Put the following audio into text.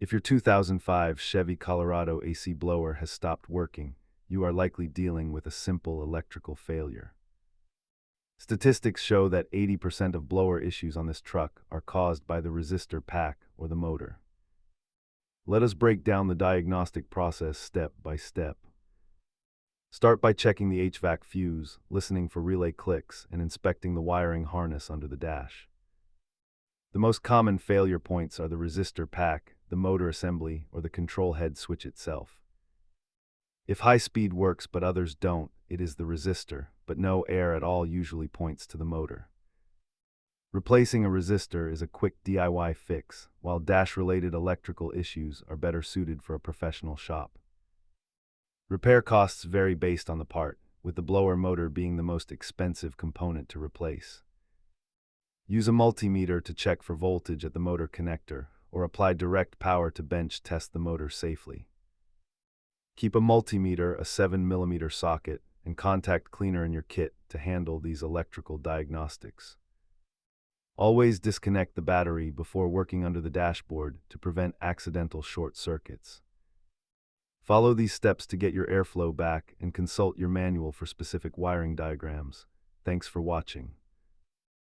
If your 2005 Chevy Colorado AC blower has stopped working, you are likely dealing with a simple electrical failure. Statistics show that 80% of blower issues on this truck are caused by the resistor pack or the motor. Let us break down the diagnostic process step by step. Start by checking the HVAC fuse, listening for relay clicks, and inspecting the wiring harness under the dash. The most common failure points are the resistor pack, the motor assembly, or the control head switch itself. If high speed works but others don't, it is the resistor, but no air at all usually points to the motor. Replacing a resistor is a quick DIY fix, while dash-related electrical issues are better suited for a professional shop. Repair costs vary based on the part, with the blower motor being the most expensive component to replace. Use a multimeter to check for voltage at the motor connector, or apply direct power to bench test the motor safely. Keep a multimeter, a 7mm socket, and contact cleaner in your kit to handle these electrical diagnostics. Always disconnect the battery before working under the dashboard to prevent accidental short circuits. Follow these steps to get your airflow back and consult your manual for specific wiring diagrams. Thanks for watching.